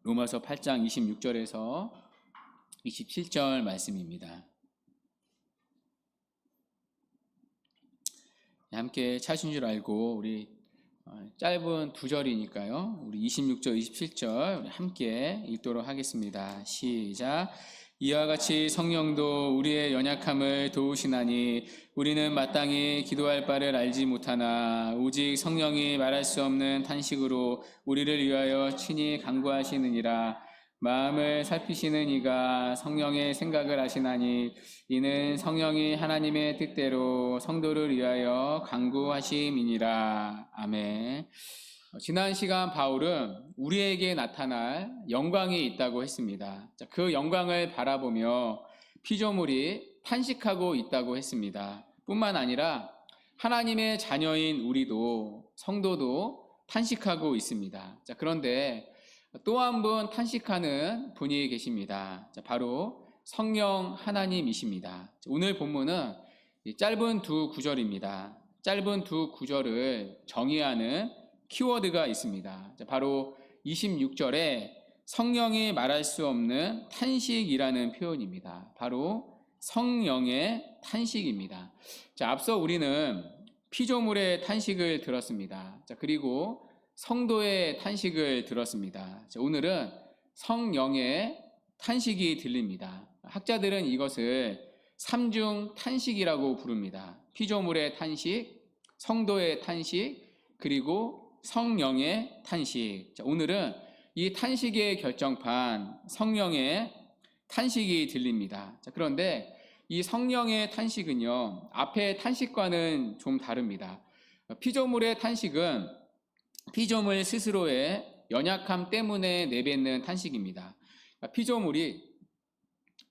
로마서 8장 26절에서 27절 말씀입니다. 함께 찾으신 줄 알고 우리 짧은 두 절이니까요. 우리 26절, 27절 우리 함께 읽도록 하겠습니다. 시작. 이와 같이 성령도 우리의 연약함을 도우시나니 우리는 마땅히 기도할 바를 알지 못하나 오직 성령이 말할 수 없는 탄식으로 우리를 위하여 친히 간구하시느니라. 마음을 살피시는 이가 성령의 생각을 아시나니 이는 성령이 하나님의 뜻대로 성도를 위하여 간구하심이니라. 아멘. 지난 시간 바울은 우리에게 나타날 영광이 있다고 했습니다. 그 영광을 바라보며 피조물이 탄식하고 있다고 했습니다. 뿐만 아니라 하나님의 자녀인 우리도 성도도 탄식하고 있습니다. 그런데 또 한 분 탄식하는 분이 계십니다. 바로 성령 하나님이십니다. 오늘 본문은 짧은 두 구절입니다. 짧은 두 구절을 정의하는 키워드가 있습니다. 바로 26절에 성령이 말할 수 없는 탄식이라는 표현입니다. 바로 성령의 탄식입니다. 앞서 우리는 피조물의 탄식을 들었습니다. 그리고 성도의 탄식을 들었습니다. 오늘은 성령의 탄식이 들립니다. 학자들은 이것을 삼중 탄식이라고 부릅니다. 피조물의 탄식, 성도의 탄식, 그리고 성령의 탄식. 오늘은 이 탄식의 결정판 성령의 탄식이 들립니다. 그런데 이 성령의 탄식은요, 앞의 탄식과는 좀 다릅니다. 피조물의 탄식은 피조물 스스로의 연약함 때문에 내뱉는 탄식입니다. 피조물이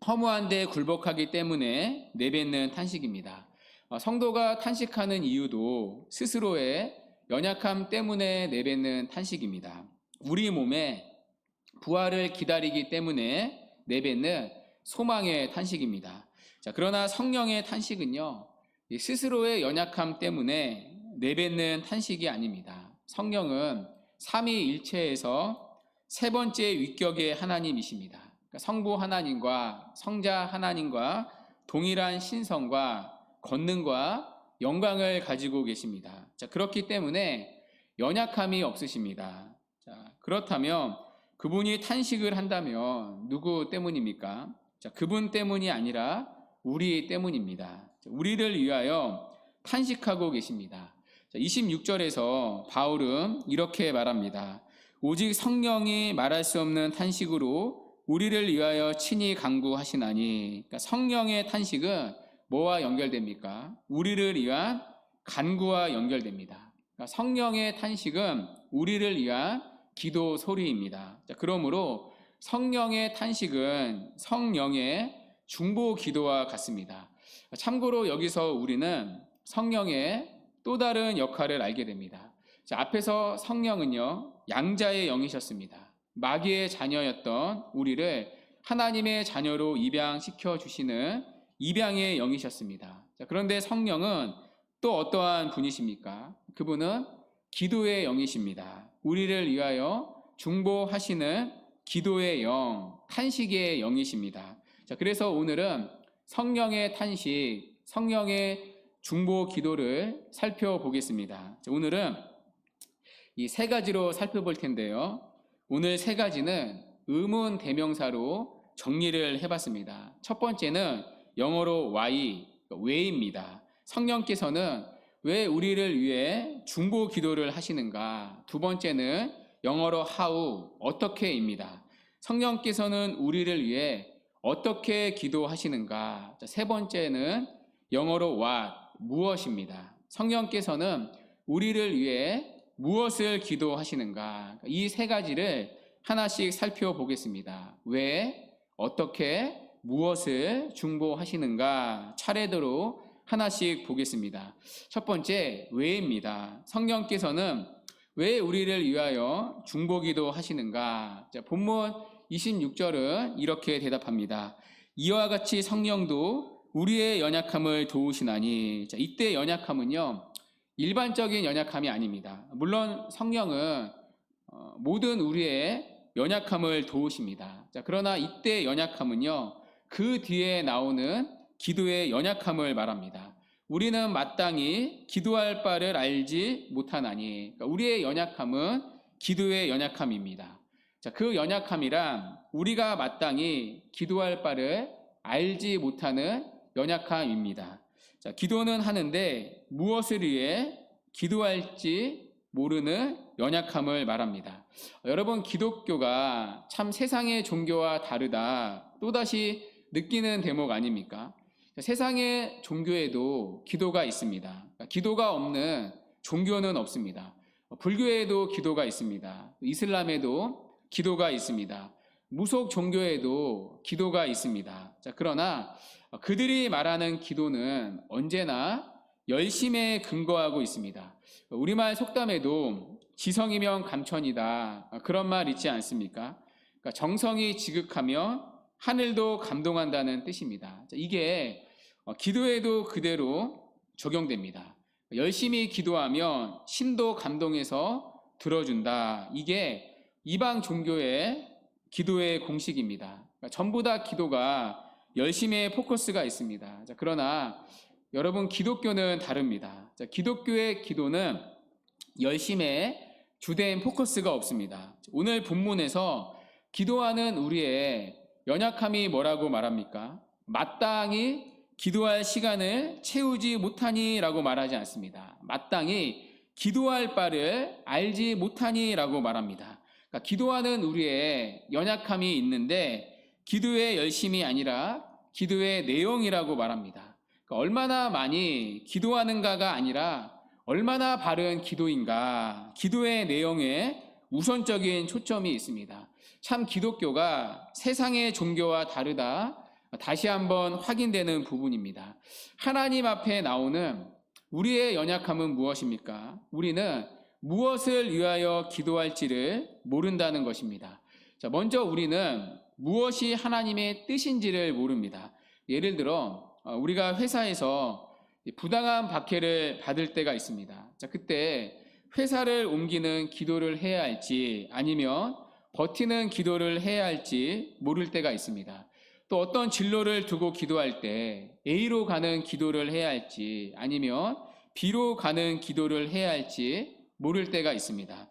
허무한 데 굴복하기 때문에 내뱉는 탄식입니다. 성도가 탄식하는 이유도 스스로의 연약함 때문에 내뱉는 탄식입니다. 우리 몸에 부활을 기다리기 때문에 내뱉는 소망의 탄식입니다. 그러나 성령의 탄식은요, 스스로의 연약함 때문에 내뱉는 탄식이 아닙니다. 성령은 삼위일체에서 세 번째 위격의 하나님이십니다. 성부 하나님과 성자 하나님과 동일한 신성과 권능과 영광을 가지고 계십니다. 그렇기 때문에 연약함이 없으십니다. 그렇다면 그분이 탄식을 한다면 누구 때문입니까? 그분 때문이 아니라 우리 때문입니다. 우리를 위하여 탄식하고 계십니다. 26절에서 바울은 이렇게 말합니다. 오직 성령이 말할 수 없는 탄식으로 우리를 위하여 친히 간구하시나니. 그러니까 성령의 탄식은 뭐와 연결됩니까? 우리를 위한 간구와 연결됩니다. 그러니까 성령의 탄식은 우리를 위한 기도 소리입니다. 그러므로 성령의 탄식은 성령의 중보 기도와 같습니다. 참고로 여기서 우리는 성령의 또 다른 역할을 알게 됩니다. 앞에서 성령은요, 양자의 영이셨습니다. 마귀의 자녀였던 우리를 하나님의 자녀로 입양시켜 주시는 입양의 영이셨습니다. 그런데 성령은 또 어떠한 분이십니까? 그분은 기도의 영이십니다. 우리를 위하여 중보하시는 기도의 영, 탄식의 영이십니다. 그래서 오늘은 성령의 탄식, 성령의 중보 기도를 살펴보겠습니다. 오늘은 이 세 가지로 살펴볼 텐데요. 오늘 세 가지는 의문 대명사로 정리를 해봤습니다. 첫 번째는 영어로 why, 왜입니다. 성령께서는 왜 우리를 위해 중보 기도를 하시는가? 두 번째는 영어로 how, 어떻게입니다. 성령께서는 우리를 위해 어떻게 기도하시는가? 세 번째는 영어로 what, 무엇입니다. 성령께서는 우리를 위해 무엇을 기도하시는가? 이 세 가지를 하나씩 살펴보겠습니다. 왜, 어떻게, 무엇을 중보하시는가? 차례대로 하나씩 보겠습니다. 첫 번째, 왜입니다. 성령께서는 왜 우리를 위하여 중보기도 하시는가? 본문 26절은 이렇게 대답합니다. 이와 같이 성령도 우리의 연약함을 도우시나니. 이때 연약함은요, 일반적인 연약함이 아닙니다. 물론 성령은 모든 우리의 연약함을 도우십니다. 자, 그러나 이때 연약함은요, 그 뒤에 나오는 기도의 연약함을 말합니다. 우리는 마땅히 기도할 바를 알지 못하나니. 그러니까 우리의 연약함은 기도의 연약함입니다. 자, 그 연약함이란 우리가 마땅히 기도할 바를 알지 못하는 연약함입니다. 자, 기도는 하는데 무엇을 위해 기도할지 모르는 연약함을 말합니다. 여러분, 기독교가 참 세상의 종교와 다르다 또다시 느끼는 대목 아닙니까? 세상의 종교에도 기도가 있습니다. 그러니까 기도가 없는 종교는 없습니다. 불교에도 기도가 있습니다. 이슬람에도 기도가 있습니다. 무속 종교에도 기도가 있습니다. 자, 그러나 그들이 말하는 기도는 언제나 열심에 근거하고 있습니다. 우리말 속담에도 지성이면 감천이다, 그런 말 있지 않습니까? 그러니까 정성이 지극하면 하늘도 감동한다는 뜻입니다. 자, 이게 기도에도 그대로 적용됩니다. 열심히 기도하면 신도 감동해서 들어준다. 이게 이방 종교의 기도의 공식입니다. 그러니까 전부 다 기도가 열심에 포커스가 있습니다. 자, 그러나 여러분, 기독교는 다릅니다. 자, 기독교의 기도는 열심에 주된 포커스가 없습니다. 오늘 본문에서 기도하는 우리의 연약함이 뭐라고 말합니까? 마땅히 기도할 시간을 채우지 못하니라고 말하지 않습니다. 마땅히 기도할 바를 알지 못하니라고 말합니다. 그러니까 기도하는 우리의 연약함이 있는데 기도의 열심이 아니라 기도의 내용이라고 말합니다. 그러니까 얼마나 많이 기도하는가가 아니라 얼마나 바른 기도인가, 기도의 내용에 우선적인 초점이 있습니다. 참 기독교가 세상의 종교와 다르다, 다시 한번 확인되는 부분입니다. 하나님 앞에 나오는 우리의 연약함은 무엇입니까? 우리는 무엇을 위하여 기도할지를 모른다는 것입니다. 자, 먼저 우리는 무엇이 하나님의 뜻인지를 모릅니다. 예를 들어 우리가 회사에서 부당한 박해를 받을 때가 있습니다. 자, 그때 회사를 옮기는 기도를 해야 할지 아니면 버티는 기도를 해야 할지 모를 때가 있습니다. 또 어떤 진로를 두고 기도할 때 A로 가는 기도를 해야 할지 아니면 B로 가는 기도를 해야 할지 모를 때가 있습니다.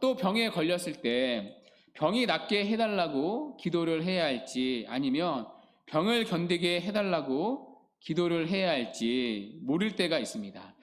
또 병에 걸렸을 때 병이 낫게 해달라고 기도를 해야 할지 아니면 병을 견디게 해달라고 기도를 해야 할지 모를 때가 있습니다.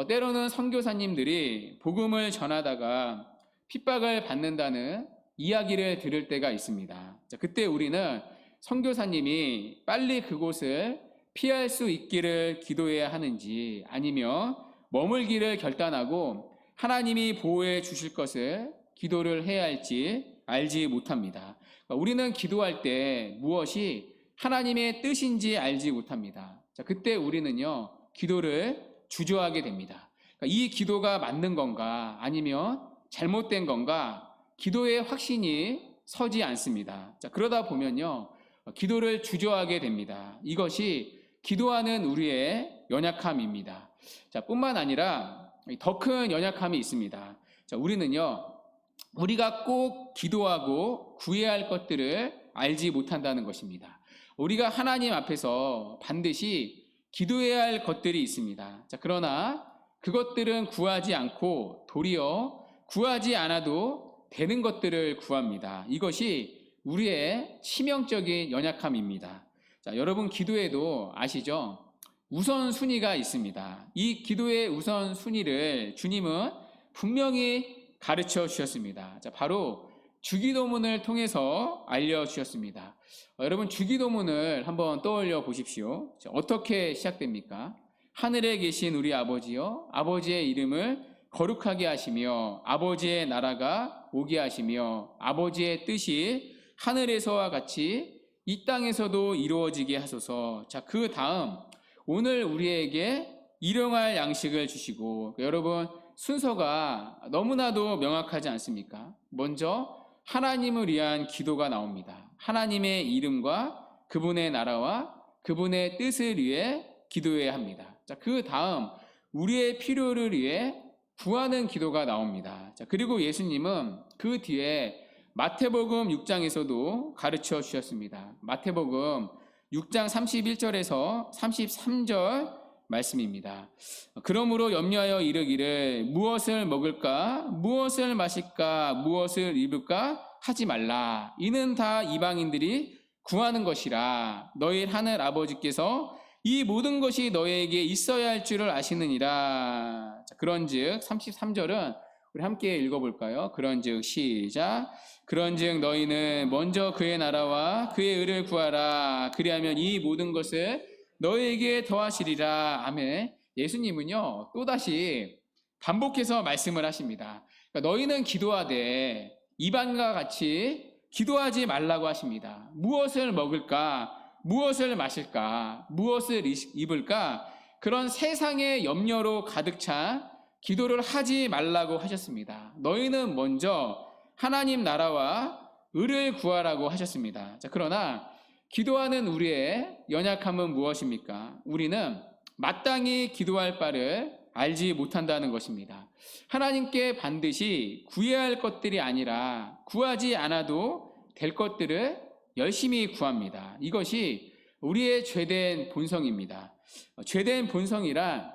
때로는 선교사님들이 복음을 전하다가 핍박을 받는다는 이야기를 들을 때가 있습니다. 자, 그때 우리는 선교사님이 빨리 그곳을 피할 수 있기를 기도해야 하는지 아니면 머물기를 결단하고 하나님이 보호해 주실 것을 기도를 해야 할지 알지 못합니다. 우리는 기도할 때 무엇이 하나님의 뜻인지 알지 못합니다. 자, 그때 우리는요, 기도를 주저하게 됩니다. 이 기도가 맞는 건가 아니면 잘못된 건가 기도의 확신이 서지 않습니다. 자, 그러다 보면요, 기도를 주저하게 됩니다. 이것이 기도하는 우리의 연약함입니다. 자, 뿐만 아니라 더 큰 연약함이 있습니다. 자, 우리는요, 우리가 꼭 기도하고 구해야 할 것들을 알지 못한다는 것입니다. 우리가 하나님 앞에서 반드시 기도해야 할 것들이 있습니다. 자, 그러나 그것들은 구하지 않고 도리어 구하지 않아도 되는 것들을 구합니다. 이것이 우리의 치명적인 연약함입니다. 자, 여러분, 기도에도 아시죠? 우선순위가 있습니다. 이 기도의 우선순위를 주님은 분명히 가르쳐 주셨습니다. 자, 바로 주기도문을 통해서 알려주셨습니다. 여러분, 주기도문을 한번 떠올려 보십시오. 자, 어떻게 시작됩니까? 하늘에 계신 우리 아버지여, 아버지의 이름을 거룩하게 하시며 아버지의 나라가 오게 하시며 아버지의 뜻이 하늘에서와 같이 이 땅에서도 이루어지게 하소서. 자, 그 다음 오늘 우리에게 일용할 양식을 주시고, 여러분, 순서가 너무나도 명확하지 않습니까? 먼저 하나님을 위한 기도가 나옵니다. 하나님의 이름과 그분의 나라와 그분의 뜻을 위해 기도해야 합니다. 자, 그 다음 우리의 필요를 위해 구하는 기도가 나옵니다. 자, 그리고 예수님은 그 뒤에 마태복음 6장에서도 가르쳐 주셨습니다. 마태복음 6장 31절에서 33절 말씀입니다. 그러므로 염려하여 이르기를 무엇을 먹을까, 무엇을 마실까, 무엇을 입을까 하지 말라. 이는 다 이방인들이 구하는 것이라. 너희 하늘 아버지께서 이 모든 것이 너희에게 있어야 할 줄을 아시느니라. 그런즉 33절은 우리 함께 읽어볼까요? 그런즉 시작. 그런즉 너희는 먼저 그의 나라와 그의 의를 구하라. 그리하면 이 모든 것을 너희에게 더하시리라. 아멘. 예수님은요 또다시 반복해서 말씀을 하십니다. 그러니까 너희는 기도하되 이방과 같이 기도하지 말라고 하십니다. 무엇을 먹을까, 무엇을 마실까, 무엇을 입을까, 그런 세상의 염려로 가득 찬 기도를 하지 말라고 하셨습니다. 너희는 먼저 하나님 나라와 의를 구하라고 하셨습니다. 자, 그러나 기도하는 우리의 연약함은 무엇입니까? 우리는 마땅히 기도할 바를 알지 못한다는 것입니다. 하나님께 반드시 구해야 할 것들이 아니라 구하지 않아도 될 것들을 열심히 구합니다. 이것이 우리의 죄된 본성입니다. 죄된 본성이란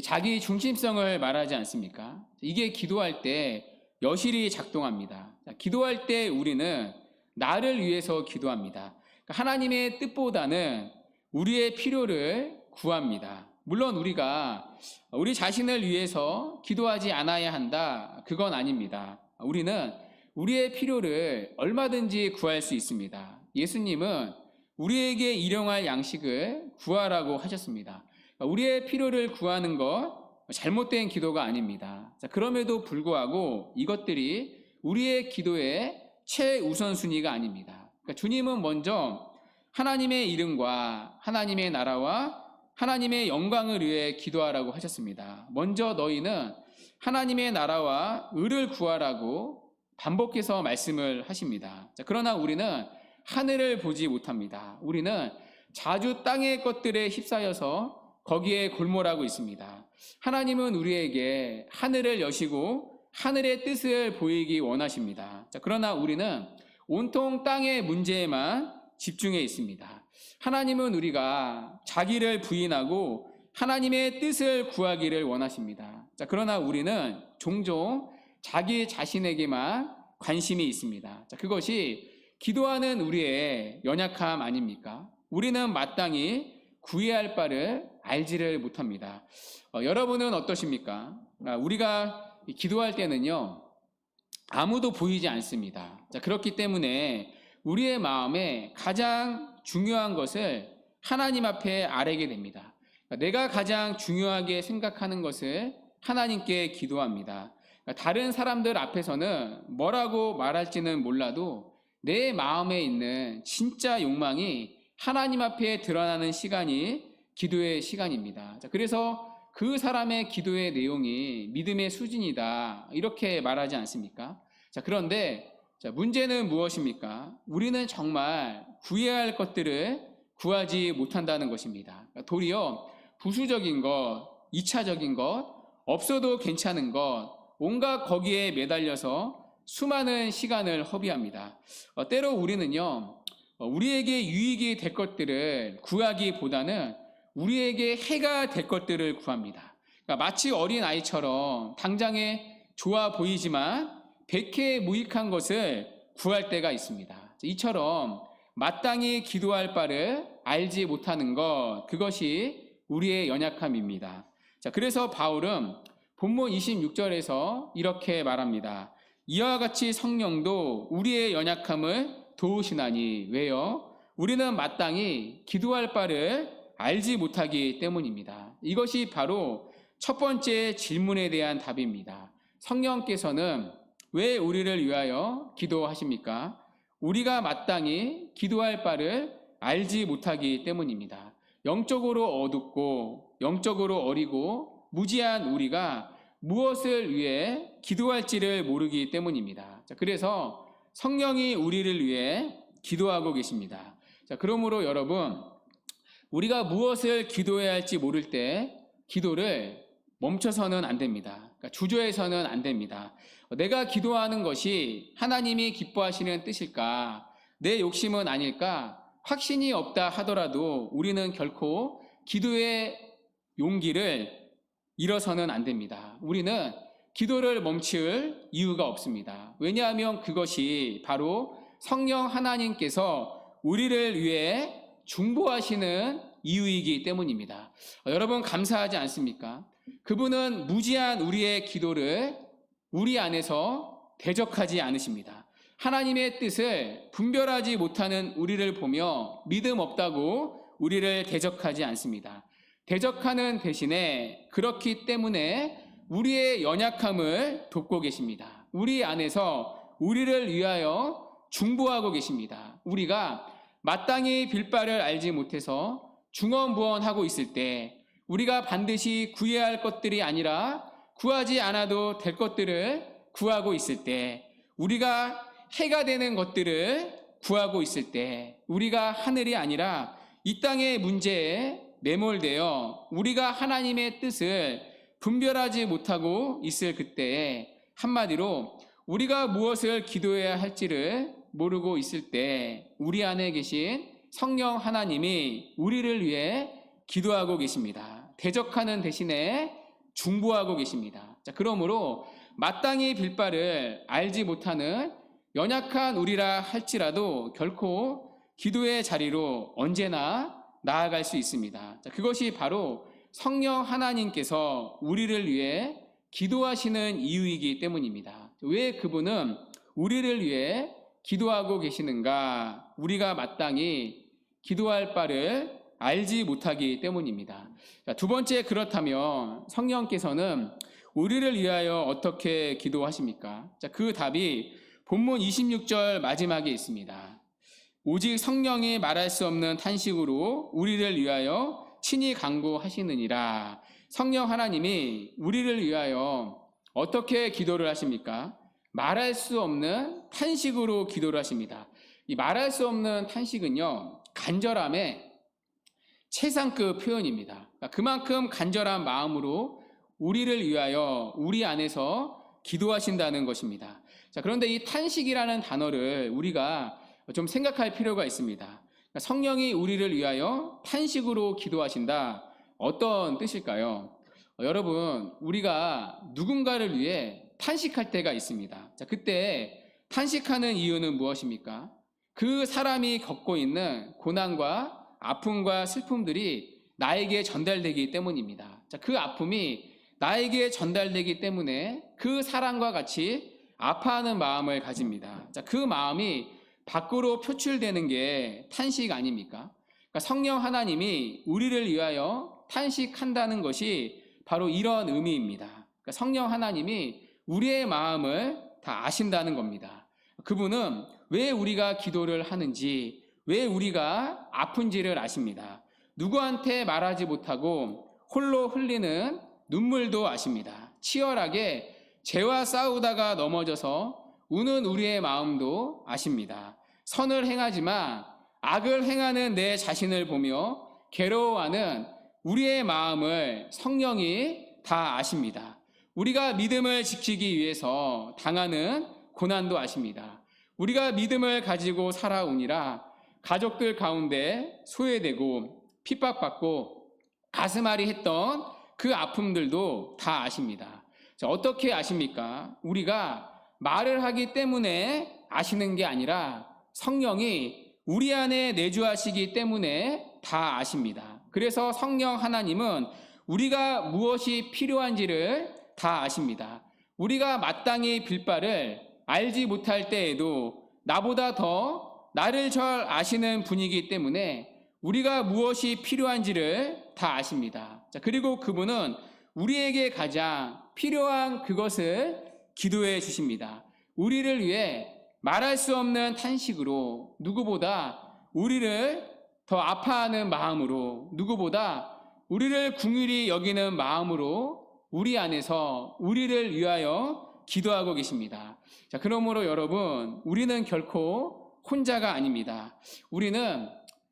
자기 중심성을 말하지 않습니까? 이게 기도할 때 여실히 작동합니다. 기도할 때 우리는 나를 위해서 기도합니다. 하나님의 뜻보다는 우리의 필요를 구합니다. 물론 우리가 우리 자신을 위해서 기도하지 않아야 한다, 그건 아닙니다. 우리는 우리의 필요를 얼마든지 구할 수 있습니다. 예수님은 우리에게 일용할 양식을 구하라고 하셨습니다. 우리의 필요를 구하는 것 잘못된 기도가 아닙니다. 그럼에도 불구하고 이것들이 우리의 기도의 최우선순위가 아닙니다. 주님은 먼저 하나님의 이름과 하나님의 나라와 하나님의 영광을 위해 기도하라고 하셨습니다. 먼저 너희는 하나님의 나라와 의를 구하라고 반복해서 말씀을 하십니다. 그러나 우리는 하늘을 보지 못합니다. 우리는 자주 땅의 것들에 휩싸여서 거기에 골몰하고 있습니다. 하나님은 우리에게 하늘을 여시고 하늘의 뜻을 보이기 원하십니다. 그러나 우리는 온통 땅의 문제에만 집중해 있습니다. 하나님은 우리가 자기를 부인하고 하나님의 뜻을 구하기를 원하십니다. 그러나 우리는 종종 자기 자신에게만 관심이 있습니다. 그것이 기도하는 우리의 연약함 아닙니까? 우리는 마땅히 구해야 할 바를 알지를 못합니다. 여러분은 어떠십니까? 우리가 기도할 때는요, 아무도 보이지 않습니다. 그렇기 때문에 우리의 마음에 가장 중요한 것을 하나님 앞에 아뢰게 됩니다. 내가 가장 중요하게 생각하는 것을 하나님께 기도합니다. 다른 사람들 앞에서는 뭐라고 말할지는 몰라도 내 마음에 있는 진짜 욕망이 하나님 앞에 드러나는 시간이 기도의 시간입니다. 그래서 그 사람의 기도의 내용이 믿음의 수준이다, 이렇게 말하지 않습니까? 그런데 문제는 무엇입니까? 우리는 정말 구해야 할 것들을 구하지 못한다는 것입니다. 도리어 부수적인 것, 2차적인 것, 없어도 괜찮은 것, 온갖 거기에 매달려서 수많은 시간을 허비합니다. 때로 우리는요, 우리에게 유익이 될 것들을 구하기보다는 우리에게 해가 될 것들을 구합니다. 마치 어린 아이처럼 당장에 좋아 보이지만 백해무익한 것을 구할 때가 있습니다. 이처럼 마땅히 기도할 바를 알지 못하는 것, 그것이 우리의 연약함입니다. 그래서 바울은 본문 26절에서 이렇게 말합니다. 이와 같이 성령도 우리의 연약함을 도우시나니. 왜요? 우리는 마땅히 기도할 바를 알지 못하기 때문입니다. 이것이 바로 첫 번째 질문에 대한 답입니다. 성령께서는 왜 우리를 위하여 기도하십니까? 우리가 마땅히 기도할 바를 알지 못하기 때문입니다. 영적으로 어둡고 영적으로 어리고 무지한 우리가 무엇을 위해 기도할지를 모르기 때문입니다. 그래서 성령이 우리를 위해 기도하고 계십니다. 그러므로 여러분, 우리가 무엇을 기도해야 할지 모를 때 기도를 멈춰서는 안 됩니다. 그러니까 주저해서는 안 됩니다. 내가 기도하는 것이 하나님이 기뻐하시는 뜻일까? 내 욕심은 아닐까? 확신이 없다 하더라도 우리는 결코 기도의 용기를 잃어서는 안 됩니다. 우리는 기도를 멈출 이유가 없습니다. 왜냐하면 그것이 바로 성령 하나님께서 우리를 위해 중보하시는 이유이기 때문입니다. 여러분 감사하지 않습니까? 그분은 무지한 우리의 기도를 우리 안에서 대적하지 않으십니다. 하나님의 뜻을 분별하지 못하는 우리를 보며 믿음 없다고 우리를 대적하지 않습니다. 대적하는 대신에 그렇기 때문에 우리의 연약함을 돕고 계십니다. 우리 안에서 우리를 위하여 중보하고 계십니다. 우리가 마땅히 빌 바를 알지 못해서 중언부언하고 있을 때 우리가 반드시 구해야 할 것들이 아니라 구하지 않아도 될 것들을 구하고 있을 때 우리가 해가 되는 것들을 구하고 있을 때 우리가 하늘이 아니라 이 땅의 문제에 매몰되어 우리가 하나님의 뜻을 분별하지 못하고 있을 그때에 한마디로 우리가 무엇을 기도해야 할지를 모르고 있을 때 우리 안에 계신 성령 하나님이 우리를 위해 기도하고 계십니다. 대적하는 대신에 중보하고 계십니다. 자, 그러므로 마땅히 빌 바를 알지 못하는 연약한 우리라 할지라도 결코 기도의 자리로 언제나 나아갈 수 있습니다. 자, 그것이 바로 성령 하나님께서 우리를 위해 기도하시는 이유이기 때문입니다. 왜 그분은 우리를 위해 기도하고 계시는가? 우리가 마땅히 기도할 바를 알지 못하기 때문입니다. 자, 두 번째, 그렇다면 성령께서는 우리를 위하여 어떻게 기도하십니까? 자, 그 답이 본문 26절 마지막에 있습니다. 오직 성령이 말할 수 없는 탄식으로 우리를 위하여 친히 간구하시느니라. 성령 하나님이 우리를 위하여 어떻게 기도를 하십니까? 말할 수 없는 탄식으로 기도를 하십니다. 이 말할 수 없는 탄식은요, 간절함의 최상급 표현입니다. 그만큼 간절한 마음으로 우리를 위하여 우리 안에서 기도하신다는 것입니다. 자, 그런데 이 탄식이라는 단어를 우리가 좀 생각할 필요가 있습니다. 성령이 우리를 위하여 탄식으로 기도하신다. 어떤 뜻일까요? 여러분, 우리가 누군가를 위해 탄식할 때가 있습니다. 자, 그때 탄식하는 이유는 무엇입니까? 그 사람이 겪고 있는 고난과 아픔과 슬픔들이 나에게 전달되기 때문입니다. 자, 그 아픔이 나에게 전달되기 때문에 그 사람과 같이 아파하는 마음을 가집니다. 자, 그 마음이 밖으로 표출되는 게 탄식 아닙니까? 그러니까 성령 하나님이 우리를 위하여 탄식한다는 것이 바로 이런 의미입니다. 그러니까 성령 하나님이 우리의 마음을 다 아신다는 겁니다. 그분은 왜 우리가 기도를 하는지, 왜 우리가 아픈지를 아십니다. 누구한테 말하지 못하고 홀로 흘리는 눈물도 아십니다. 치열하게 죄와 싸우다가 넘어져서 우는 우리의 마음도 아십니다. 선을 행하지만 악을 행하는 내 자신을 보며 괴로워하는 우리의 마음을 성령이 다 아십니다. 우리가 믿음을 지키기 위해서 당하는 고난도 아십니다. 우리가 믿음을 가지고 살아오니라 가족들 가운데 소외되고 핍박받고 가슴앓이 했던 그 아픔들도 다 아십니다. 자, 어떻게 아십니까? 우리가 말을 하기 때문에 아시는 게 아니라 성령이 우리 안에 내주하시기 때문에 다 아십니다. 그래서 성령 하나님은 우리가 무엇이 필요한지를 다 아십니다. 우리가 마땅히 빌 바를 알지 못할 때에도 나보다 더 나를 잘 아시는 분이기 때문에 우리가 무엇이 필요한지를 다 아십니다. 자, 그리고 그분은 우리에게 가장 필요한 그것을 기도해 주십니다. 우리를 위해 말할 수 없는 탄식으로 누구보다 우리를 더 아파하는 마음으로 누구보다 우리를 긍휼히 여기는 마음으로 우리 안에서 우리를 위하여 기도하고 계십니다. 자, 그러므로 여러분, 우리는 결코 혼자가 아닙니다. 우리는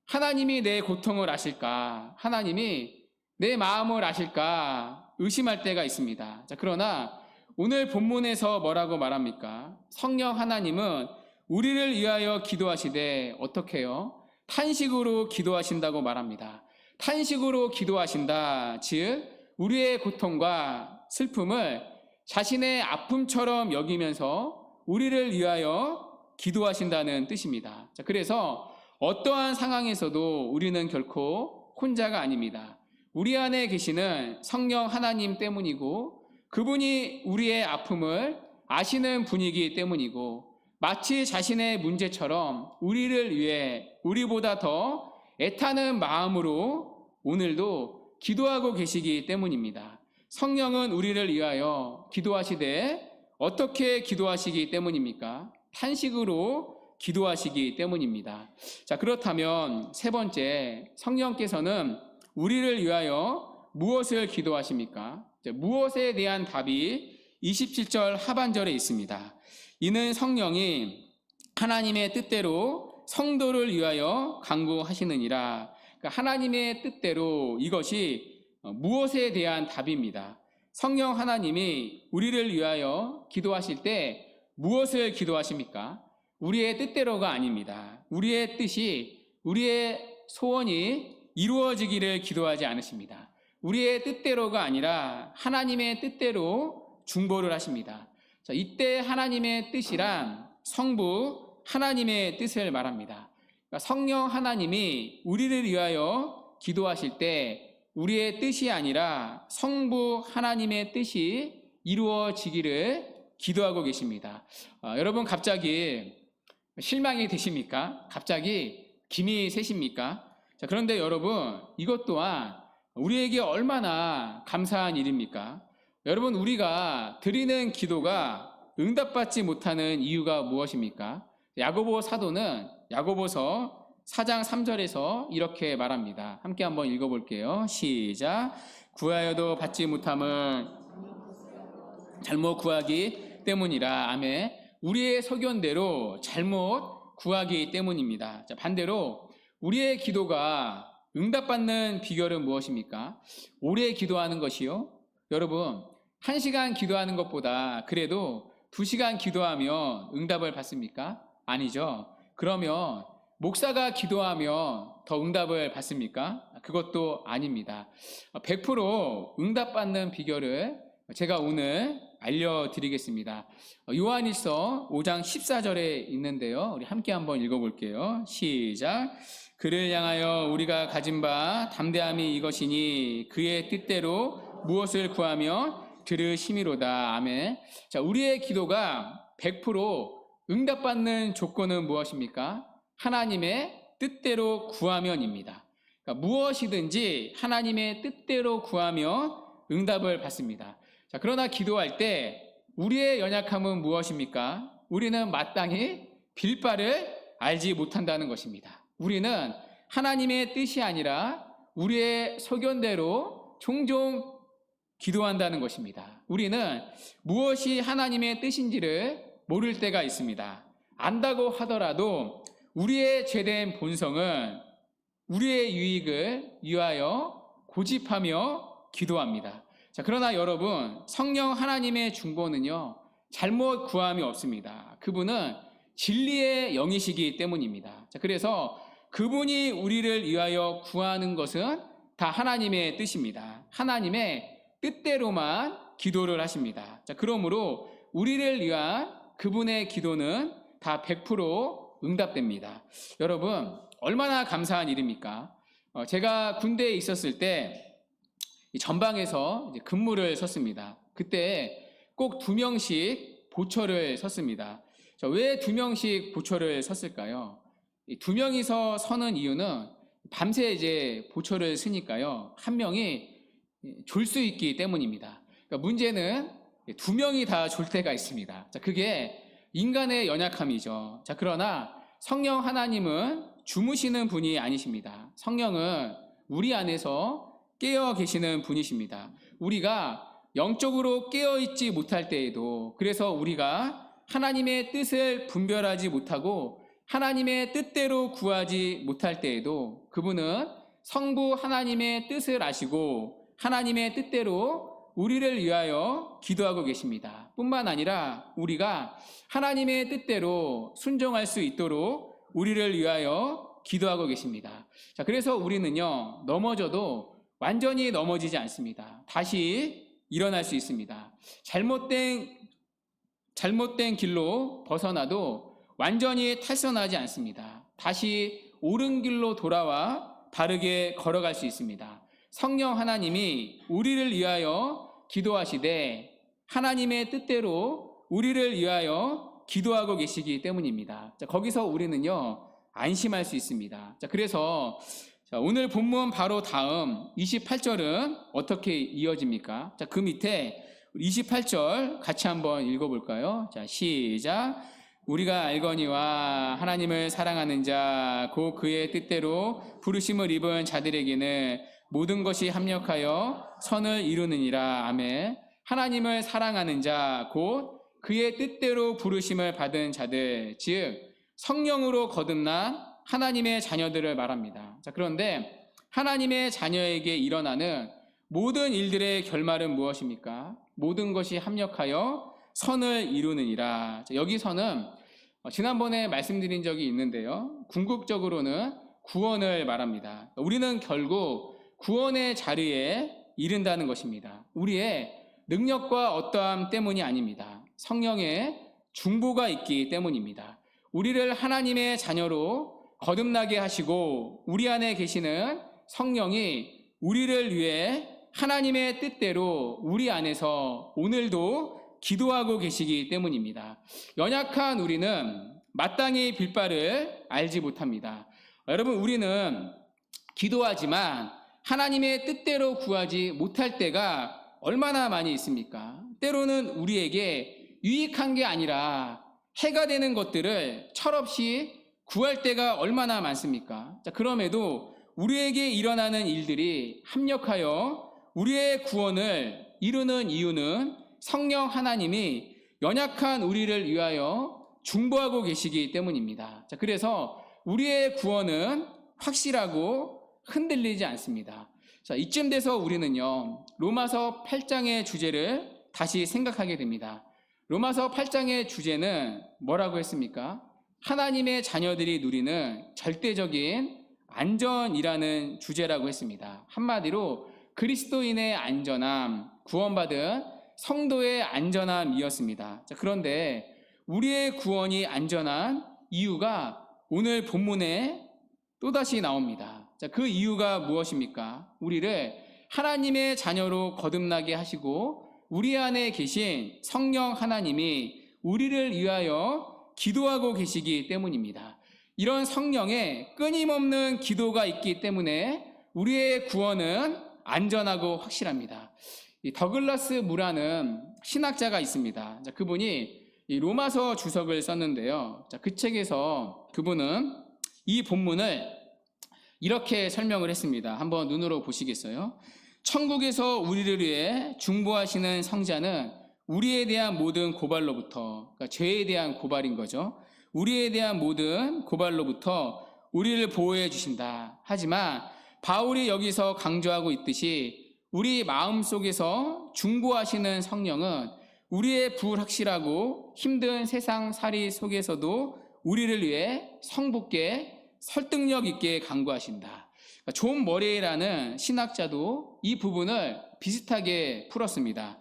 하나님이 내 고통을 아실까? 하나님이 내 마음을 아실까? 의심할 때가 있습니다. 자, 그러나 오늘 본문에서 뭐라고 말합니까? 성령 하나님은 우리를 위하여 기도하시되 어떻게 해요? 탄식으로 기도하신다고 말합니다. 탄식으로 기도하신다. 즉 우리의 고통과 슬픔을 자신의 아픔처럼 여기면서 우리를 위하여 기도하신다는 뜻입니다. 자, 그래서 어떠한 상황에서도 우리는 결코 혼자가 아닙니다. 우리 안에 계시는 성령 하나님 때문이고 그분이 우리의 아픔을 아시는 분이기 때문이고 마치 자신의 문제처럼 우리를 위해 우리보다 더 애타는 마음으로 오늘도 기도하고 계시기 때문입니다. 성령은 우리를 위하여 기도하시되 어떻게 기도하시기 때문입니까? 탄식으로 기도하시기 때문입니다. 자, 그렇다면 세 번째, 성령께서는 우리를 위하여 무엇을 기도하십니까? 무엇에 대한 답이 27절 하반절에 있습니다. 이는 성령이 하나님의 뜻대로 성도를 위하여 간구하시느니라. 그러니까 하나님의 뜻대로 이것이 무엇에 대한 답입니다. 성령 하나님이 우리를 위하여 기도하실 때 무엇을 기도하십니까? 우리의 뜻대로가 아닙니다. 우리의 뜻이, 우리의 소원이 이루어지기를 기도하지 않으십니다. 우리의 뜻대로가 아니라 하나님의 뜻대로 중보를 하십니다. 자, 이때 하나님의 뜻이란 성부 하나님의 뜻을 말합니다. 그러니까 성령 하나님이 우리를 위하여 기도하실 때 우리의 뜻이 아니라 성부 하나님의 뜻이 이루어지기를 기도하고 계십니다. 여러분 갑자기 실망이 되십니까? 갑자기 김이 새십니까? 자, 그런데 여러분 이것 또한 우리에게 얼마나 감사한 일입니까? 여러분 우리가 드리는 기도가 응답받지 못하는 이유가 무엇입니까? 야고보 사도는 야고보서 4장 3절에서 이렇게 말합니다. 함께 한번 읽어볼게요. 시작. 구하여도 받지 못함은 잘못 구하기 때문이라. 아멘. 우리의 소견대로 잘못 구하기 때문입니다. 자, 반대로 우리의 기도가 응답받는 비결은 무엇입니까? 오래 기도하는 것이요. 여러분 1시간 기도하는 것보다 그래도 2시간 기도하면 응답을 받습니까? 아니죠. 그러면 목사가 기도하면 더 응답을 받습니까? 그것도 아닙니다. 100% 응답받는 비결을 제가 오늘 알려드리겠습니다. 요한일서 5장 14절에 있는데요. 우리 함께 한번 읽어볼게요. 시작. 그를 향하여 우리가 가진 바 담대함이 이것이니 그의 뜻대로 무엇을 구하며 들으심이로다. 아멘. 자, 우리의 기도가 100% 응답받는 조건은 무엇입니까? 하나님의 뜻대로 구하면입니다. 그러니까 무엇이든지 하나님의 뜻대로 구하면 응답을 받습니다. 자, 그러나 기도할 때 우리의 연약함은 무엇입니까? 우리는 마땅히 빌 바를 알지 못한다는 것입니다. 우리는 하나님의 뜻이 아니라 우리의 소견대로 종종 기도한다는 것입니다. 우리는 무엇이 하나님의 뜻인지를 모를 때가 있습니다. 안다고 하더라도 우리의 죄된 본성은 우리의 유익을 위하여 고집하며 기도합니다. 자, 그러나 여러분 성령 하나님의 중보는요 잘못 구함이 없습니다. 그분은 진리의 영이시기 때문입니다. 자, 그래서 그분이 우리를 위하여 구하는 것은 다 하나님의 뜻입니다. 하나님의 뜻대로만 기도를 하십니다. 자, 그러므로 우리를 위한 그분의 기도는 다 100% 응답됩니다. 여러분 얼마나 감사한 일입니까? 제가 군대에 있었을 때 전방에서 근무를 섰습니다. 그때 꼭 2명씩 보초를 섰습니다. 왜 2명씩 보초를 섰을까요? 2명이서 서는 이유는 밤새 이제 보초를 쓰니까요. 1명이 졸 수 있기 때문입니다. 그러니까 문제는 2명이 다 졸 때가 있습니다. 자, 그게 인간의 연약함이죠. 자, 그러나 성령 하나님은 주무시는 분이 아니십니다. 성령은 우리 안에서 깨어 계시는 분이십니다. 우리가 영적으로 깨어 있지 못할 때에도, 그래서 우리가 하나님의 뜻을 분별하지 못하고 하나님의 뜻대로 구하지 못할 때에도 그분은 성부 하나님의 뜻을 아시고 하나님의 뜻대로 우리를 위하여 기도하고 계십니다. 뿐만 아니라 우리가 하나님의 뜻대로 순종할 수 있도록 우리를 위하여 기도하고 계십니다. 자, 그래서 우리는요, 넘어져도 완전히 넘어지지 않습니다. 다시 일어날 수 있습니다. 잘못된 길로 벗어나도 완전히 탈선하지 않습니다. 다시 옳은 길로 돌아와 바르게 걸어갈 수 있습니다. 성령 하나님이 우리를 위하여 기도하시되 하나님의 뜻대로 우리를 위하여 기도하고 계시기 때문입니다. 자, 거기서 우리는요, 안심할 수 있습니다. 자, 그래서 오늘 본문 바로 다음 28절은 어떻게 이어집니까? 자, 그 밑에 28절 같이 한번 읽어볼까요? 자, 시작. 우리가 알거니와 하나님을 사랑하는 자, 곧 그의 뜻대로 부르심을 입은 자들에게는 모든 것이 합력하여 선을 이루느니라. 아멘. 하나님을 사랑하는 자, 곧 그의 뜻대로 부르심을 받은 자들, 즉 성령으로 거듭난 하나님의 자녀들을 말합니다. 자, 그런데 하나님의 자녀에게 일어나는 모든 일들의 결말은 무엇입니까? 모든 것이 합력하여 선을 이루느니라. 자, 여기서는 지난번에 말씀드린 적이 있는데요, 궁극적으로는 구원을 말합니다. 우리는 결국 구원의 자리에 이른다는 것입니다. 우리의 능력과 어떠함 때문이 아닙니다. 성령의 중보가 있기 때문입니다. 우리를 하나님의 자녀로 거듭나게 하시고 우리 안에 계시는 성령이 우리를 위해 하나님의 뜻대로 우리 안에서 오늘도 기도하고 계시기 때문입니다. 연약한 우리는 마땅히 빌 바를 알지 못합니다. 여러분, 우리는 기도하지만 하나님의 뜻대로 구하지 못할 때가 얼마나 많이 있습니까? 때로는 우리에게 유익한 게 아니라 해가 되는 것들을 철없이 구할 때가 얼마나 많습니까? 자, 그럼에도 우리에게 일어나는 일들이 합력하여 우리의 구원을 이루는 이유는 성령 하나님이 연약한 우리를 위하여 중보하고 계시기 때문입니다. 자, 그래서 우리의 구원은 확실하고 흔들리지 않습니다. 자, 이쯤 돼서 우리는요, 로마서 8장의 주제를 다시 생각하게 됩니다. 로마서 8장의 주제는 뭐라고 했습니까? 하나님의 자녀들이 누리는 절대적인 안전이라는 주제라고 했습니다. 한마디로 그리스도인의 안전함, 구원받은 성도의 안전함이었습니다. 자, 그런데 우리의 구원이 안전한 이유가 오늘 본문에 또다시 나옵니다. 자, 그 이유가 무엇입니까? 우리를 하나님의 자녀로 거듭나게 하시고 우리 안에 계신 성령 하나님이 우리를 위하여 기도하고 계시기 때문입니다. 이런 성령의 끊임없는 기도가 있기 때문에 우리의 구원은 안전하고 확실합니다. 이 더글라스 무라는 신학자가 있습니다. 자, 그분이 이 로마서 주석을 썼는데요. 자, 그 책에서 그분은 이 본문을 이렇게 설명을 했습니다. 한번 눈으로 보시겠어요? 천국에서 우리를 위해 중보하시는 성자는 우리에 대한 모든 고발로부터, 그러니까 죄에 대한 고발인 거죠. 우리에 대한 모든 고발로부터 우리를 보호해 주신다. 하지만 바울이 여기서 강조하고 있듯이 우리 마음속에서 중보하시는 성령은 우리의 불확실하고 힘든 세상살이 속에서도 우리를 위해 성붙게 설득력 있게 강구하신다. 존 머레이라는 신학자도 이 부분을 비슷하게 풀었습니다.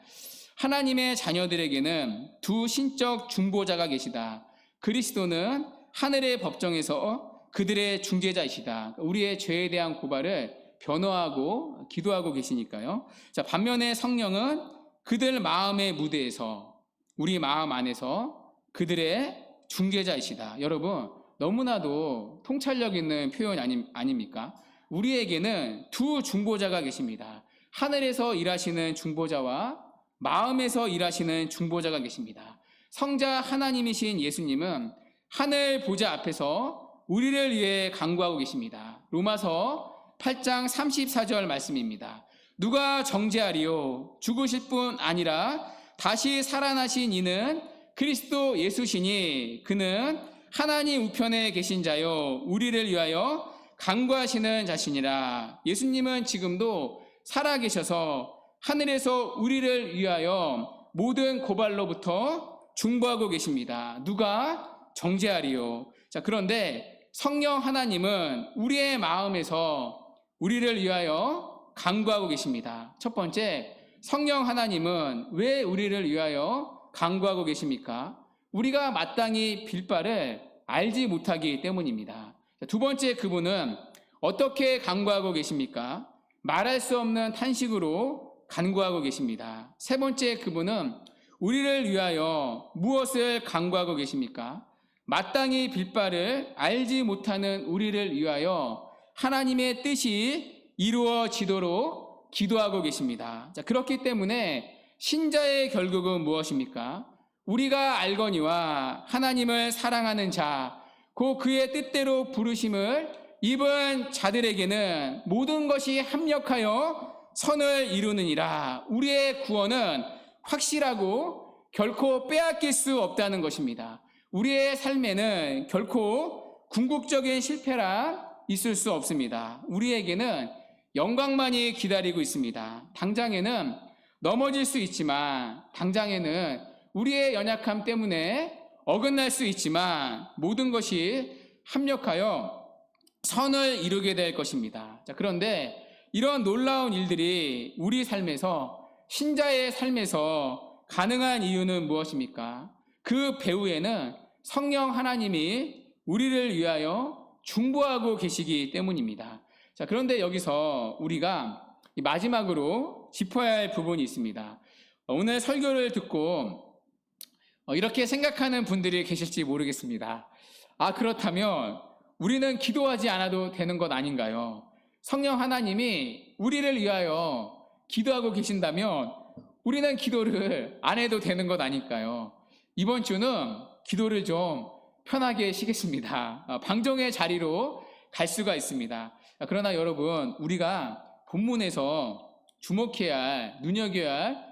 하나님의 자녀들에게는 두 신적 중보자가 계시다. 그리스도는 하늘의 법정에서 그들의 중재자이시다. 우리의 죄에 대한 고발을 변호하고 기도하고 계시니까요. 자, 반면에 성령은 그들 마음의 무대에서, 우리 마음 안에서 그들의 중재자이시다. 여러분, 너무나도 통찰력 있는 표현 아닙니까? 우리에게는 두 중보자가 계십니다. 하늘에서 일하시는 중보자와 마음에서 일하시는 중보자가 계십니다. 성자 하나님이신 예수님은 하늘 보좌 앞에서 우리를 위해 간구하고 계십니다. 로마서 8장 34절 말씀입니다. 누가 정죄하리요? 죽으실 뿐 아니라 다시 살아나신 이는 그리스도 예수시니 그는 하나님 우편에 계신 자요 우리를 위하여 간구하시는 자시니라. 예수님은 지금도 살아계셔서 하늘에서 우리를 위하여 모든 고발로부터 중보하고 계십니다. 누가? 정죄하리요. 자, 그런데 성령 하나님은 우리의 마음에서 우리를 위하여 간구하고 계십니다. 첫 번째, 성령 하나님은 왜 우리를 위하여 간구하고 계십니까? 우리가 마땅히 빌 바를 알지 못하기 때문입니다. 두 번째, 그분은 어떻게 간구하고 계십니까? 말할 수 없는 탄식으로 간구하고 계십니다. 세 번째, 그분은 우리를 위하여 무엇을 간구하고 계십니까? 마땅히 빌 바를 알지 못하는 우리를 위하여 하나님의 뜻이 이루어지도록 기도하고 계십니다. 자, 그렇기 때문에 신자의 결국은 무엇입니까? 우리가 알거니와 하나님을 사랑하는 자, 곧 그의 뜻대로 부르심을 입은 자들에게는 모든 것이 합력하여 선을 이루느니라. 우리의 구원은 확실하고 결코 빼앗길 수 없다는 것입니다. 우리의 삶에는 결코 궁극적인 실패란 있을 수 없습니다. 우리에게는 영광만이 기다리고 있습니다. 당장에는 넘어질 수 있지만, 당장에는 우리의 연약함 때문에 어긋날 수 있지만 모든 것이 합력하여 선을 이루게 될 것입니다. 자, 그런데 이런 놀라운 일들이 우리 삶에서, 신자의 삶에서 가능한 이유는 무엇입니까? 그 배후에는 성령 하나님이 우리를 위하여 중보하고 계시기 때문입니다. 자, 그런데 여기서 우리가 마지막으로 짚어야 할 부분이 있습니다. 오늘 설교를 듣고 이렇게 생각하는 분들이 계실지 모르겠습니다. 아, 그렇다면 우리는 기도하지 않아도 되는 것 아닌가요? 성령 하나님이 우리를 위하여 기도하고 계신다면 우리는 기도를 안 해도 되는 것 아닐까요? 이번 주는 기도를 좀 편하게 쉬겠습니다. 방종의 자리로 갈 수가 있습니다. 그러나 여러분, 우리가 본문에서 주목해야 할, 눈여겨야 할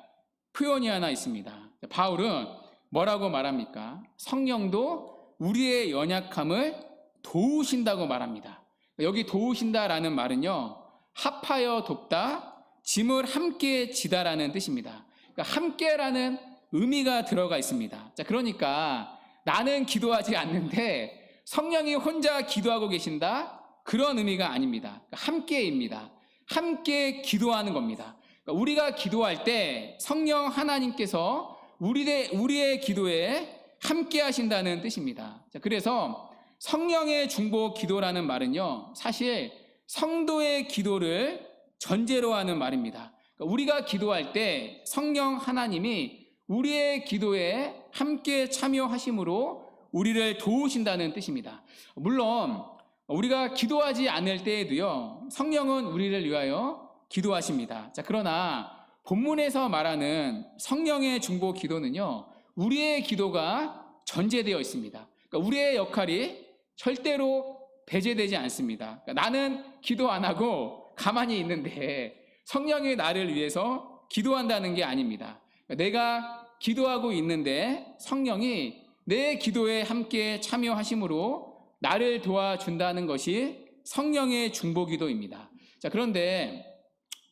표현이 하나 있습니다. 바울은 뭐라고 말합니까? 성령도 우리의 연약함을 도우신다고 말합니다. 여기 도우신다라는 말은요, 합하여 돕다, 짐을 함께 지다라는 뜻입니다. 그러니까 함께라는 의미가 들어가 있습니다. 자, 그러니까 나는 기도하지 않는데 성령이 혼자 기도하고 계신다? 그런 의미가 아닙니다. 그러니까 함께입니다. 함께 기도하는 겁니다. 그러니까 우리가 기도할 때 성령 하나님께서 우리의 기도에 함께 하신다는 뜻입니다. 자, 그래서 성령의 중보 기도라는 말은요, 사실 성도의 기도를 전제로 하는 말입니다. 그러니까 우리가 기도할 때 성령 하나님이 우리의 기도에 함께 참여하심으로 우리를 도우신다는 뜻입니다. 물론 우리가 기도하지 않을 때에도요, 성령은 우리를 위하여 기도하십니다. 자, 그러나 본문에서 말하는 성령의 중보 기도는요, 우리의 기도가 전제되어 있습니다. 그러니까 우리의 역할이 절대로 배제되지 않습니다. 그러니까 나는 기도 안 하고 가만히 있는데 성령이 나를 위해서 기도한다는 게 아닙니다. 그러니까 내가 기도하고 있는데 성령이 내 기도에 함께 참여하심으로 나를 도와준다는 것이 성령의 중보기도입니다. 자, 그런데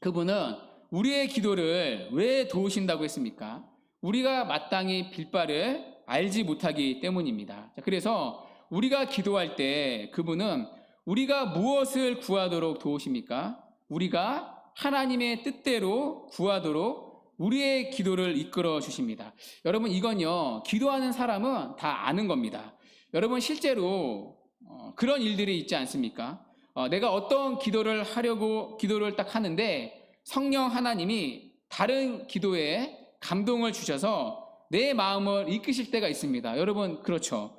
그분은 우리의 기도를 왜 도우신다고 했습니까? 우리가 마땅히 빌 바를 알지 못하기 때문입니다. 자, 그래서 우리가 기도할 때 그분은 우리가 무엇을 구하도록 도우십니까? 우리가 하나님의 뜻대로 구하도록 우리의 기도를 이끌어 주십니다. 여러분, 이건요, 기도하는 사람은 다 아는 겁니다. 여러분, 실제로 그런 일들이 있지 않습니까? 내가 어떤 기도를 하려고 기도를 딱 하는데 성령 하나님이 다른 기도에 감동을 주셔서 내 마음을 이끄실 때가 있습니다. 여러분, 그렇죠?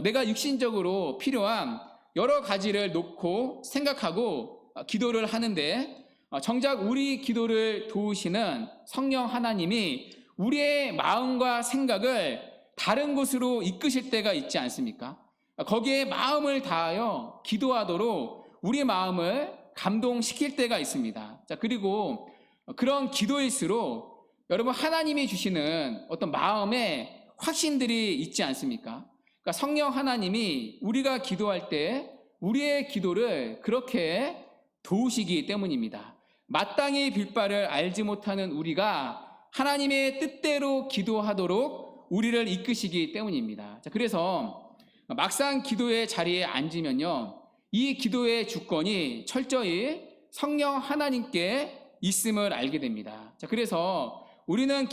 내가 육신적으로 필요한 여러 가지를 놓고 생각하고 기도를 하는데 정작 우리 기도를 도우시는 성령 하나님이 우리의 마음과 생각을 다른 곳으로 이끄실 때가 있지 않습니까? 거기에 마음을 다하여 기도하도록 우리 마음을 감동시킬 때가 있습니다. 자, 그리고 그런 기도일수록 여러분, 하나님이 주시는 어떤 마음의 확신들이 있지 않습니까? 그러니까 성령 하나님이 우리가 기도할 때 우리의 기도를 그렇게 도우시기 때문입니다. 마땅히 빌 바를 알지 못하는 우리가 하나님의 뜻대로 기도하도록 우리를 이끄시기 때문입니다. 자, 그래서 막상 기도의 자리에 앉으면요, 이 기도의 주권이 철저히 성령 하나님께 있음을 알게 됩니다. 자, 그래서 우리는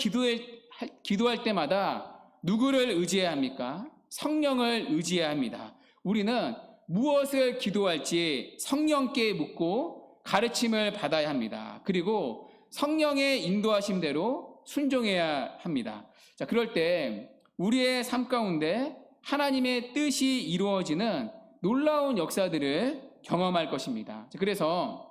기도할 때마다 누구를 의지해야 합니까? 성령을 의지해야 합니다. 우리는 무엇을 기도할지 성령께 묻고 가르침을 받아야 합니다. 그리고 성령의 인도하심대로 순종해야 합니다. 자, 그럴 때 우리의 삶 가운데 하나님의 뜻이 이루어지는 놀라운 역사들을 경험할 것입니다. 자, 그래서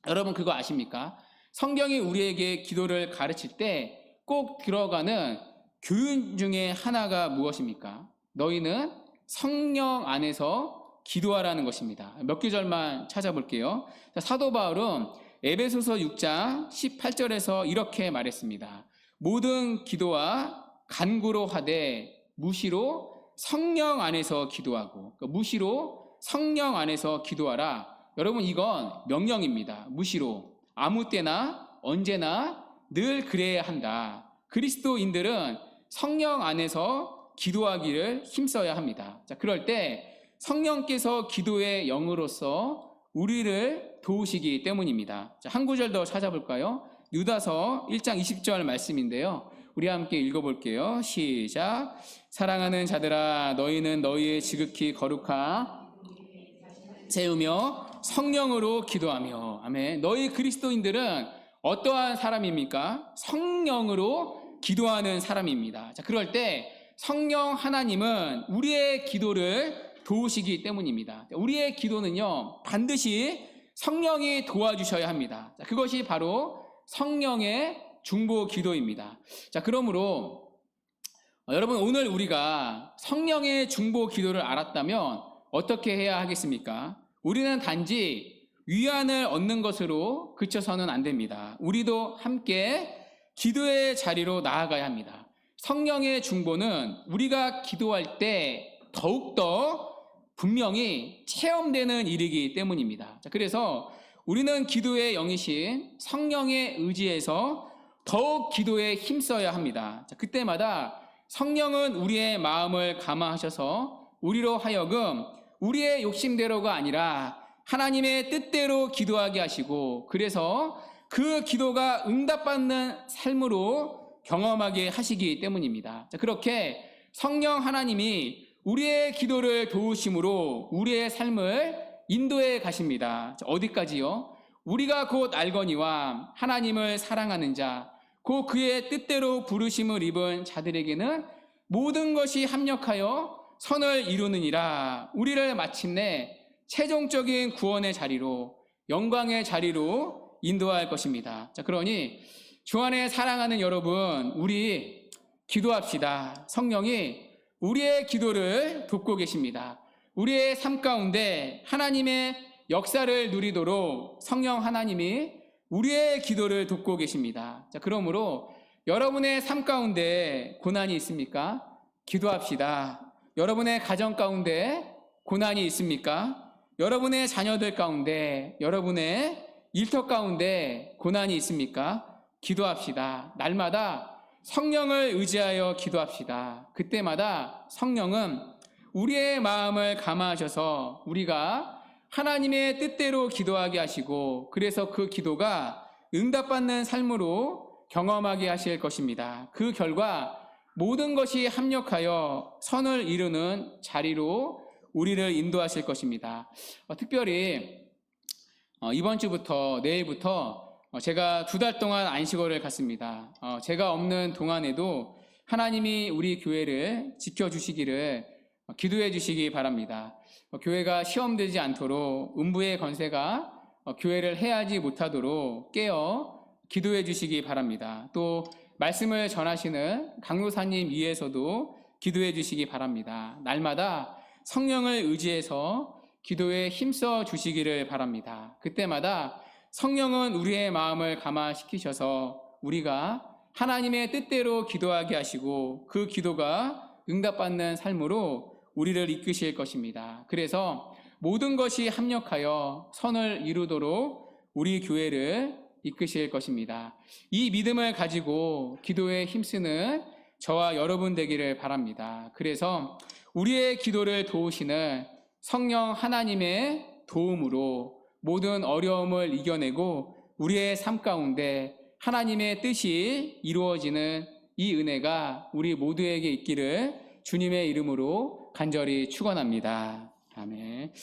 여러분 그거 아십니까? 성경이 우리에게 기도를 가르칠 때 꼭 들어가는 교훈 중에 하나가 무엇입니까? 너희는 성령 안에서 기도하라는 것입니다. 몇 구절만 찾아볼게요. 사도 바울은 에베소서 6장 18절에서 이렇게 말했습니다. 모든 기도와 간구로 하되 무시로 성령 안에서 기도하고, 무시로 성령 안에서 기도하라. 여러분, 이건 명령입니다. 무시로 아무 때나 언제나 늘 그래야 한다. 그리스도인들은 성령 안에서 기도하기를 힘써야 합니다. 자, 그럴 때 성령께서 기도의 영으로서 우리를 도우시기 때문입니다. 자, 한 구절 더 찾아볼까요? 유다서 1장 20절 말씀인데요. 우리 함께 읽어볼게요. 시작. 사랑하는 자들아, 너희는 너희의 지극히 거룩하 세우며 성령으로 기도하며. 아멘. 너희 그리스도인들은 어떠한 사람입니까? 성령으로 기도하는 사람입니다. 자, 그럴 때 성령 하나님은 우리의 기도를 도우시기 때문입니다. 우리의 기도는요, 반드시 성령이 도와주셔야 합니다. 자, 그것이 바로 성령의 중보 기도입니다. 자, 그러므로 여러분, 오늘 우리가 성령의 중보 기도를 알았다면 어떻게 해야 하겠습니까? 우리는 단지 위안을 얻는 것으로 그쳐서는 안 됩니다. 우리도 함께 기도의 자리로 나아가야 합니다. 성령의 중보는 우리가 기도할 때 더욱더 분명히 체험되는 일이기 때문입니다. 자, 그래서 우리는 기도의 영이신 성령의 의지에서 더욱 기도에 힘써야 합니다. 자, 그때마다 성령은 우리의 마음을 감화하셔서 우리로 하여금 우리의 욕심대로가 아니라 하나님의 뜻대로 기도하게 하시고, 그래서 그 기도가 응답받는 삶으로 경험하게 하시기 때문입니다. 자, 그렇게 성령 하나님이 우리의 기도를 도우심으로 우리의 삶을 인도해 가십니다. 자, 어디까지요? 우리가 곧 알거니와 하나님을 사랑하는 자, 곧 그의 뜻대로 부르심을 입은 자들에게는 모든 것이 합력하여 선을 이루느니라. 우리를 마침내 최종적인 구원의 자리로, 영광의 자리로 인도할 것입니다. 자, 그러니 주 안에 사랑하는 여러분, 우리 기도합시다. 성령이 우리의 기도를 돕고 계십니다. 우리의 삶 가운데 하나님의 역사를 누리도록 성령 하나님이 우리의 기도를 돕고 계십니다. 자, 그러므로 여러분의 삶 가운데 고난이 있습니까? 기도합시다. 여러분의 가정 가운데 고난이 있습니까? 여러분의 자녀들 가운데, 여러분의 일터 가운데 고난이 있습니까? 기도합시다. 날마다 성령을 의지하여 기도합시다. 그때마다 성령은 우리의 마음을 감화하셔서 우리가 하나님의 뜻대로 기도하게 하시고, 그래서 그 기도가 응답받는 삶으로 경험하게 하실 것입니다. 그 결과 모든 것이 합력하여 선을 이루는 자리로 우리를 인도하실 것입니다. 특별히 이번 주부터 내일부터 제가 2달 동안 안식월을 갖습니다. 제가 없는 동안에도 하나님이 우리 교회를 지켜주시기를 기도해 주시기 바랍니다. 교회가 시험되지 않도록 음부의 권세가 교회를 해하지 못하도록 깨어 기도해 주시기 바랍니다. 또 말씀을 전하시는 강로사님 위에서도 기도해 주시기 바랍니다. 날마다 성령을 의지해서 기도에 힘써 주시기를 바랍니다. 그때마다 성령은 우리의 마음을 감화시키셔서 우리가 하나님의 뜻대로 기도하게 하시고, 그 기도가 응답받는 삶으로 우리를 이끄실 것입니다. 그래서 모든 것이 합력하여 선을 이루도록 우리 교회를 이끄실 것입니다. 이 믿음을 가지고 기도에 힘쓰는 저와 여러분 되기를 바랍니다. 그래서 우리의 기도를 도우시는 성령 하나님의 도움으로 모든 어려움을 이겨내고 우리의 삶 가운데 하나님의 뜻이 이루어지는 이 은혜가 우리 모두에게 있기를 주님의 이름으로 간절히 축원합니다. 아멘.